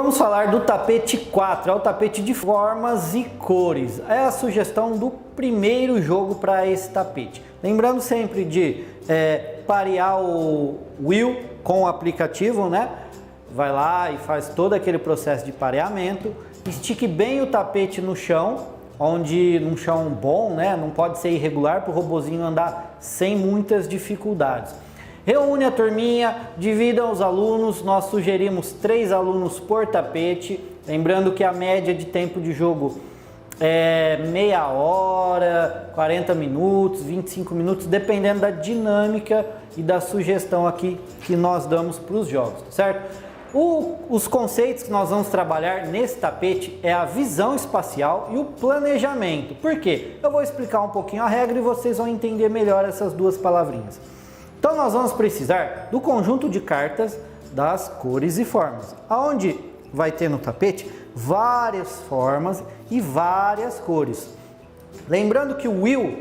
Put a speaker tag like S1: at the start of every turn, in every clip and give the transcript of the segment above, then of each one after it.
S1: vamos falar do tapete 4, é o tapete de formas e cores. É a sugestão do primeiro jogo para esse tapete. Lembrando sempre de parear o wheel com o aplicativo, né? Vai lá e faz todo aquele processo de pareamento. Estique bem o tapete no chão, onde num chão bom, né? Não pode ser irregular para o robozinho andar sem muitas dificuldades. Reúne a turminha, dividam os alunos, nós sugerimos 3 alunos por tapete, lembrando que a média de tempo de jogo é meia hora, 40 minutos, 25 minutos, dependendo da dinâmica e da sugestão aqui que nós damos para os jogos, certo? Os conceitos que nós vamos trabalhar nesse tapete é a visão espacial e o planejamento. Por quê? Eu vou explicar um pouquinho a regra e vocês vão entender melhor essas duas palavrinhas. Então nós vamos precisar do conjunto de cartas das cores e formas, aonde vai ter no tapete várias formas e várias cores. Lembrando que o wheel,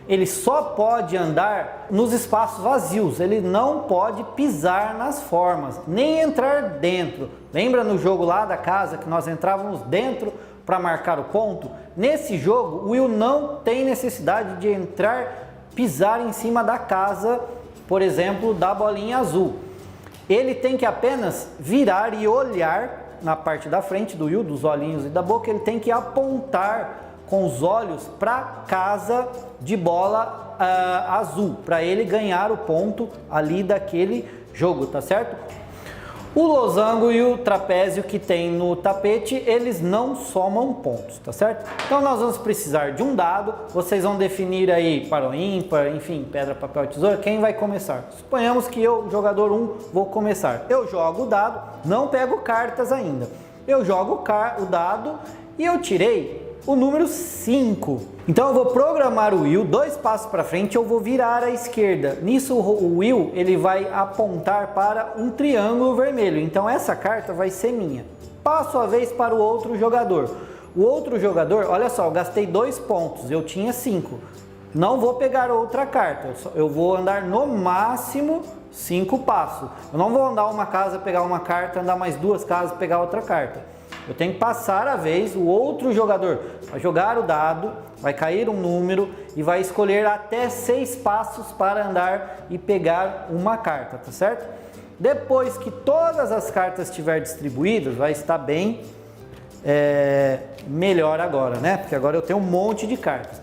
S1: ele só pode andar nos espaços vazios, ele não pode pisar nas formas, nem entrar dentro. Lembra no jogo lá da casa que nós entrávamos dentro para marcar o ponto? Nesse jogo, o wheel não tem necessidade de pisar em cima da casa, por exemplo, da bolinha azul. Ele tem que apenas virar e olhar na parte da frente do wheel, dos olhinhos e da boca, ele tem que apontar com os olhos para a casa de bola azul, para ele ganhar o ponto ali daquele jogo, tá certo? O losango e o trapézio que tem no tapete, eles não somam pontos, tá certo? Então nós vamos precisar de um dado, vocês vão definir aí para o ímpar, enfim, pedra, papel, tesoura, quem vai começar? Suponhamos que eu, jogador 1, vou começar. Eu jogo o dado, não pego cartas ainda. Eu jogo o dado e eu tirei o número 5. Então eu vou programar o wheel 2 passos para frente, eu vou virar à esquerda. Nisso o wheel ele vai apontar para um triângulo vermelho. Então essa carta vai ser minha. Passo a vez para o outro jogador. O outro jogador, olha só, eu gastei 2 pontos, eu tinha 5. Não vou pegar outra carta, eu vou andar no máximo 5 passos. Eu não vou andar uma casa, pegar uma carta, andar mais 2 casas, pegar outra carta. Eu tenho que passar a vez, o outro jogador vai jogar o dado, vai cair um número e vai escolher até 6 passos para andar e pegar uma carta, tá certo? Depois que todas as cartas estiverem distribuídas, vai estar bem melhor agora, né? Porque agora eu tenho um monte de cartas.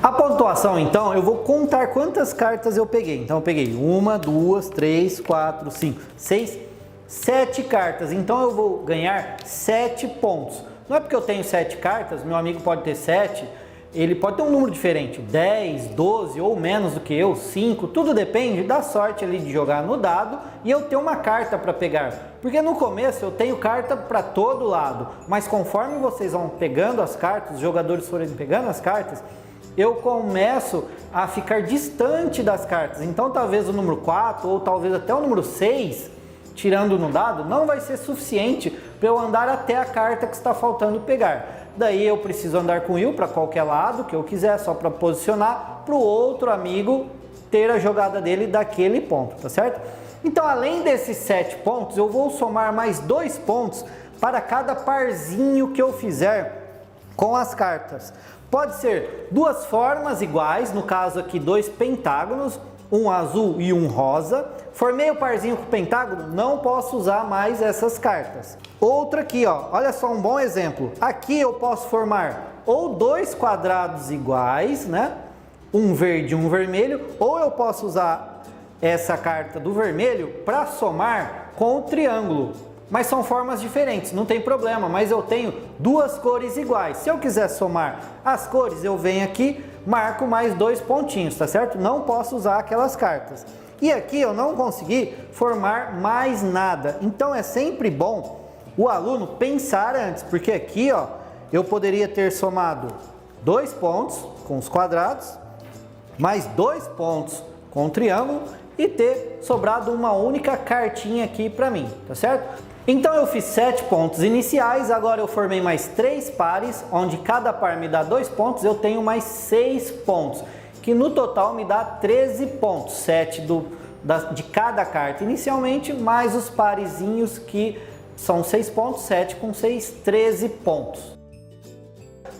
S1: A pontuação, então, eu vou contar quantas cartas eu peguei. Então eu peguei 1, 2, 3, 4, 5, 6, 7 cartas, então eu vou ganhar 7 pontos. Não é porque eu tenho 7 cartas, meu amigo pode ter 7, ele pode ter um número diferente, 10, 12 ou menos do que eu, 5, tudo depende da sorte ali de jogar no dado e eu ter uma carta para pegar. Porque no começo eu tenho carta para todo lado, mas conforme vocês vão pegando as cartas, os jogadores forem pegando as cartas, eu começo a ficar distante das cartas. Então talvez o número 4 ou talvez até o número 6, tirando no dado, não vai ser suficiente para eu andar até a carta que está faltando pegar. Daí eu preciso andar com o wheel para qualquer lado que eu quiser, só para posicionar para o outro amigo ter a jogada dele daquele ponto, tá certo? Então, além desses 7 pontos, eu vou somar mais 2 pontos para cada parzinho que eu fizer com as cartas. Pode ser 2 formas iguais, no caso aqui 2 pentágonos, um azul e um rosa. Formei o parzinho com o pentágono, não posso usar mais essas cartas. Outra aqui, ó, olha só um bom exemplo. Aqui eu posso formar ou 2 quadrados iguais, né? Um verde e um vermelho, ou eu posso usar essa carta do vermelho para somar com o triângulo. Mas são formas diferentes, não tem problema, mas eu tenho 2 cores iguais. Se eu quiser somar as cores, eu venho aqui, marco mais 2 pontinhos, tá certo? Não posso usar aquelas cartas. E aqui eu não consegui formar mais nada. Então é sempre bom o aluno pensar antes, porque aqui, ó, eu poderia ter somado 2 pontos com os quadrados, mais 2 pontos com o triângulo e ter sobrado uma única cartinha aqui para mim, tá certo? Então eu fiz 7 pontos iniciais, agora eu formei mais 3 pares, onde cada par me dá 2 pontos, eu tenho mais 6 pontos, que no total me dá 13 pontos, 7 de cada carta inicialmente, mais os parezinhos que são 6 pontos, 7 com 6, 13 pontos.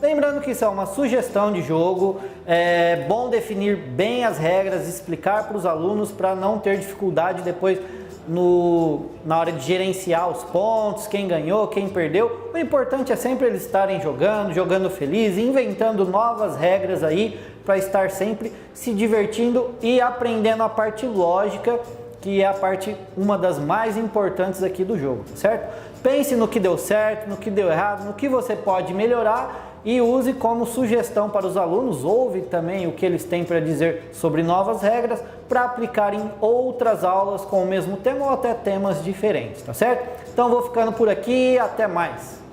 S1: Lembrando que isso é uma sugestão de jogo, é bom definir bem as regras, explicar para os alunos para não ter dificuldade depois na hora de gerenciar os pontos, quem ganhou, quem perdeu. O importante é sempre eles estarem jogando feliz, inventando novas regras aí para estar sempre se divertindo e aprendendo a parte lógica, que é a parte, uma das mais importantes aqui do jogo, certo? Pense no que deu certo, no que deu errado, no que você pode melhorar e use como sugestão para os alunos. Ouve também o que eles têm para dizer sobre novas regras para aplicar em outras aulas com o mesmo tema ou até temas diferentes, tá certo? Então vou ficando por aqui, até mais!